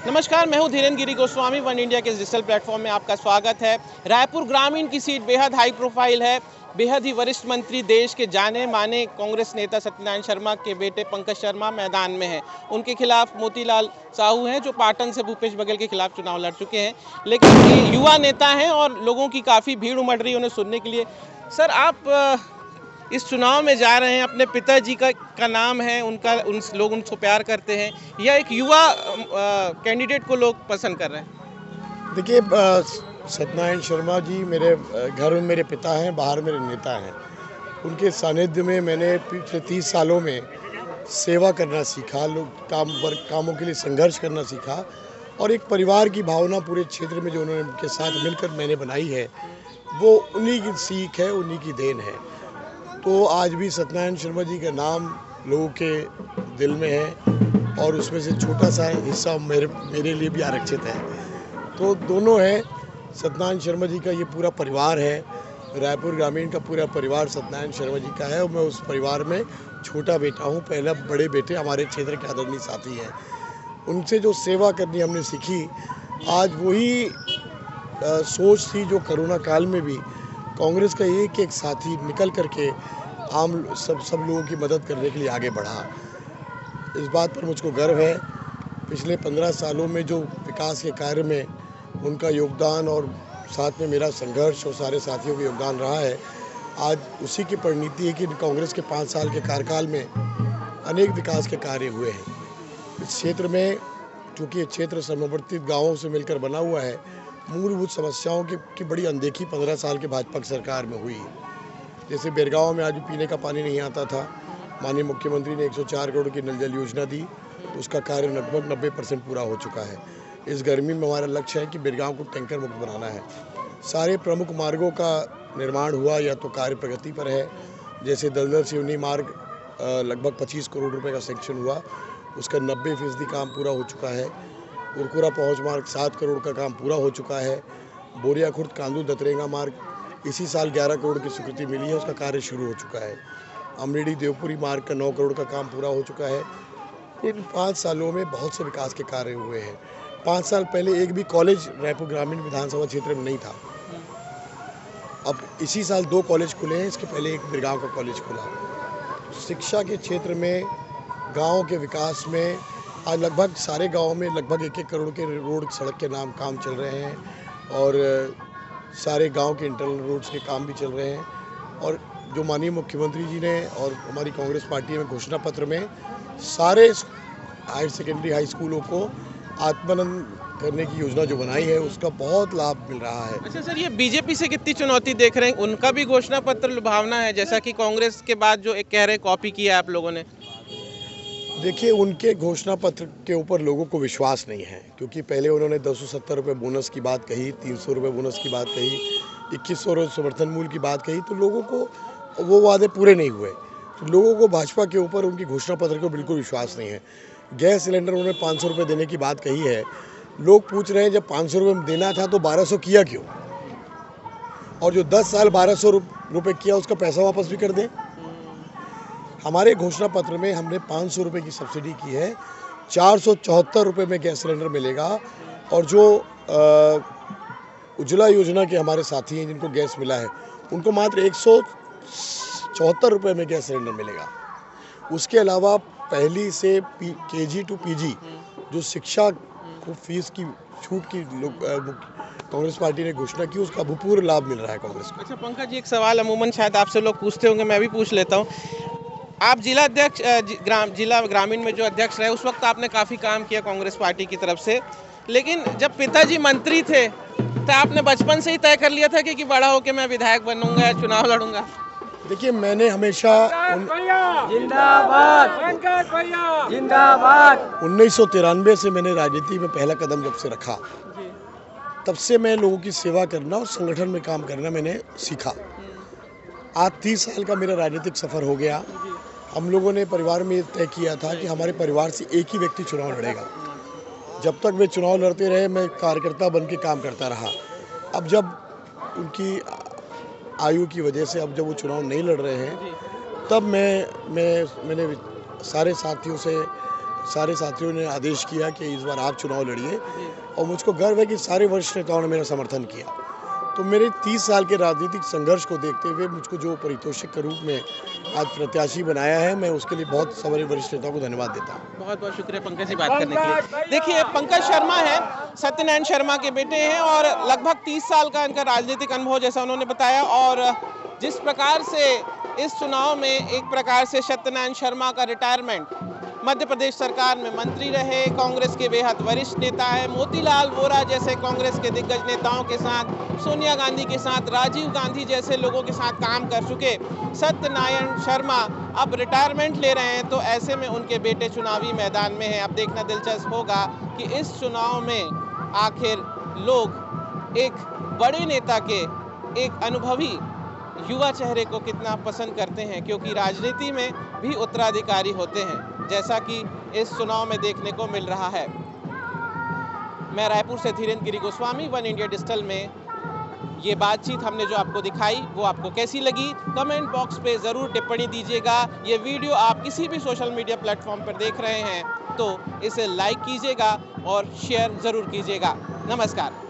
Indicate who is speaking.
Speaker 1: नमस्कार, मैं हूं धीरेन्द्र गिरी गोस्वामी। वन इंडिया के डिजिटल प्लेटफॉर्म में आपका स्वागत है। रायपुर ग्रामीण की सीट बेहद हाई प्रोफाइल है। बेहद ही वरिष्ठ मंत्री, देश के जाने माने कांग्रेस नेता सत्यनारायण शर्मा के बेटे पंकज शर्मा मैदान में हैं। उनके खिलाफ मोतीलाल साहू हैं, जो पाटन से भूपेश बघेल के खिलाफ चुनाव लड़ चुके हैं, लेकिन ये युवा नेता हैं और लोगों की काफ़ी भीड़ उमड़ रही है उन्हें सुनने के लिए। सर, आप इस चुनाव में जा रहे हैं, अपने पिताजी का नाम है, लोग उनको प्यार करते हैं, या एक युवा कैंडिडेट को लोग पसंद कर रहे हैं?
Speaker 2: देखिए, सत्यनारायण शर्मा जी मेरे घर में मेरे पिता हैं, बाहर मेरे नेता हैं। उनके सानिध्य में मैंने पिछले 30 सालों में सेवा करना सीखा, कामों के लिए संघर्ष करना सीखा, और एक परिवार की भावना पूरे क्षेत्र में जो उन्होंने उनके साथ मिलकर मैंने बनाई है, वो उन्हीं की सीख है, उन्हीं की देन है। तो आज भी सत्यनारायण शर्मा जी का नाम लोगों के दिल में है, और उसमें से छोटा सा हिस्सा मेरे लिए भी आरक्षित है। तो दोनों हैं। सत्यनारायण शर्मा जी का ये पूरा परिवार है, रायपुर ग्रामीण का पूरा परिवार सत्यनारायण शर्मा जी का है, और मैं उस परिवार में छोटा बेटा हूँ। पहला बड़े बेटे हमारे क्षेत्र के आदरणीय साथी हैं। उनसे जो सेवा करनी हमने सीखी, आज वही सोच थी जो कोरोना काल में भी कांग्रेस का एक एक साथी निकल करके सब लोगों की मदद करने के लिए आगे बढ़ा। इस बात पर मुझको गर्व है। पिछले 15 सालों में जो विकास के कार्य में उनका योगदान और साथ में मेरा संघर्ष और सारे साथियों का योगदान रहा है, आज उसी की परिणति है कि कांग्रेस के 5 साल के कार्यकाल में अनेक विकास के कार्य हुए हैं। इस क्षेत्र में, चूँकि ये क्षेत्र समवर्ती गाँवों से मिलकर बना हुआ है, मूलभूत समस्याओं की बड़ी अनदेखी 15 साल के भाजपा की सरकार में हुई। जैसे बेरगांव में आज भी पीने का पानी नहीं आता था, माननीय मुख्यमंत्री ने 104 करोड़ की नल जल योजना दी, तो उसका कार्य लगभग 90% पूरा हो चुका है। इस गर्मी में हमारा लक्ष्य है कि बेरगांव को टैंकर मुक्त बनाना है। सारे प्रमुख मार्गों का निर्माण हुआ या तो कार्य प्रगति पर है। जैसे दलदल सिवनी मार्ग लगभग 25 करोड़ रुपये का सेंक्शन हुआ, उसका 90% काम पूरा हो चुका है। उरकुरा पहुँच मार्ग 7 करोड़ का काम पूरा हो चुका है। बोरिया खुर्द कांदू दतरेंगा मार्ग इसी साल 11 करोड़ की स्वीकृति मिली है, उसका कार्य शुरू हो चुका है। अमरेली देवपुरी मार्ग का 9 करोड़ का काम पूरा हो चुका है। इन 5 सालों में बहुत से विकास के कार्य हुए हैं। 5 साल पहले एक भी कॉलेज रायपुर ग्रामीण विधानसभा क्षेत्र में नहीं था। अब इसी साल 2 कॉलेज खुले हैं, इसके पहले एक बिरगांव का कॉलेज खुला। शिक्षा के क्षेत्र में, गाँव के विकास में आज लगभग सारे गाँव में लगभग 1-1 करोड़ के रोड सड़क के नाम काम चल रहे हैं, और सारे गांव के इंटरनल रोड्स के काम भी चल रहे हैं। और जो माननीय मुख्यमंत्री जी ने और हमारी कांग्रेस पार्टी में घोषणा पत्र में सारे हायर सेकेंडरी हाई स्कूलों को आत्मानंद करने की योजना जो बनाई है, उसका बहुत लाभ मिल रहा है।
Speaker 1: अच्छा सर, ये बीजेपी से कितनी चुनौती देख रहे हैं? उनका भी घोषणा पत्र लुभावना है, जैसा कि कांग्रेस के बाद जो एक कह रहे कॉपी किया है आप लोगों ने?
Speaker 2: देखिए, उनके घोषणा पत्र के ऊपर लोगों को विश्वास नहीं है, क्योंकि पहले उन्होंने 270 रुपये बोनस की बात कही, 300 रुपये बोनस की बात कही, 2100 रुपये समर्थन मूल्य की बात कही, तो लोगों को वो वादे पूरे नहीं हुए। तो लोगों को भाजपा के ऊपर उनकी घोषणा पत्र को बिल्कुल विश्वास नहीं है। गैस सिलेंडर उन्होंने 500 रुपये देने की बात कही है। लोग पूछ रहे हैं, जब 500 रुपये देना था तो 1200 किया क्यों? और जो 10 साल 1200 रुपये किया, उसका पैसा वापस भी कर दें। हमारे घोषणा पत्र में हमने 500 रुपये की सब्सिडी की है, 474 रुपये में गैस सिलेंडर मिलेगा, और जो उज्ज्वला योजना के हमारे साथी हैं जिनको गैस मिला है, उनको मात्र 174 रुपये में गैस सिलेंडर मिलेगा। उसके अलावा पहली से KG to PG जो शिक्षा को फीस की छूट की कांग्रेस पार्टी ने घोषणा की, उसका भरपूर लाभ मिल रहा है कांग्रेस को।
Speaker 1: अच्छा पंकज जी, एक सवाल अमूमन शायद आपसे लोग पूछते होंगे, मैं भी पूछ लेता हूँ। आप जिला अध्यक्ष, जिला ग्रामीण में जो अध्यक्ष रहे, उस वक्त आपने काफ़ी काम किया कांग्रेस पार्टी की तरफ से, लेकिन जब पिताजी मंत्री थे तो आपने बचपन से ही तय कर लिया था कि बड़ा होकर मैं विधायक बनूंगा या चुनाव लड़ूंगा?
Speaker 2: देखिए, मैंने हमेशा
Speaker 3: जिंदाबाद
Speaker 2: 1993 से मैंने राजनीति में पहला कदम जब से रखा, तब से मैं लोगों की सेवा करना और संगठन में काम करना मैंने सीखा। आज 30 साल का मेरा राजनीतिक सफ़र हो गया। हम लोगों ने परिवार में तय किया था कि हमारे परिवार से एक ही व्यक्ति चुनाव लड़ेगा। जब तक वे चुनाव लड़ते रहे, मैं कार्यकर्ता बन के काम करता रहा। अब जब उनकी आयु की वजह से, अब जब वो चुनाव नहीं लड़ रहे हैं, तब मैंने सारे साथियों से सारे साथियों ने आदेश किया कि इस बार आप चुनाव लड़िए और मुझको गर्व है कि सारे वरिष्ठ नेताओं ने मेरा समर्थन किया। तो मेरे 30 साल के राजनीतिक संघर्ष को देखते हुए मुझको जो पारितोषिक के रूप में आज प्रत्याशी बनाया है, मैं उसके लिए बहुत सारे वरिष्ठ नेताओं को धन्यवाद देता हूँ।
Speaker 1: बहुत बहुत शुक्रिया पंकज जी बात करने के लिए। देखिए पंकज शर्मा है, सत्यनारायण शर्मा के बेटे हैं और लगभग 30 साल का इनका राजनीतिक अनुभव जैसा उन्होंने बताया। और जिस प्रकार से इस चुनाव में एक प्रकार से सत्यनारायण शर्मा का रिटायरमेंट, मध्य प्रदेश सरकार में मंत्री रहे, कांग्रेस के बेहद वरिष्ठ नेता है, मोतीलाल वोरा जैसे कांग्रेस के दिग्गज नेताओं के साथ, सोनिया गांधी के साथ, राजीव गांधी जैसे लोगों के साथ काम कर चुके सत्यनारायण शर्मा अब रिटायरमेंट ले रहे हैं। तो ऐसे में उनके बेटे चुनावी मैदान में हैं। अब देखना दिलचस्प होगा कि इस चुनाव में आखिर लोग एक बड़े नेता के, एक अनुभवी युवा चेहरे को कितना पसंद करते हैं, क्योंकि राजनीति में भी उत्तराधिकारी होते हैं, जैसा कि इस चुनाव में देखने को मिल रहा है। मैं रायपुर से धीरेन्द्र गिरी गोस्वामी, वन इंडिया डिजिटल में ये बातचीत हमने जो आपको दिखाई वो आपको कैसी लगी, कमेंट बॉक्स पे ज़रूर टिप्पणी दीजिएगा। ये वीडियो आप किसी भी सोशल मीडिया प्लेटफॉर्म पर देख रहे हैं तो इसे लाइक कीजिएगा और शेयर ज़रूर कीजिएगा। नमस्कार।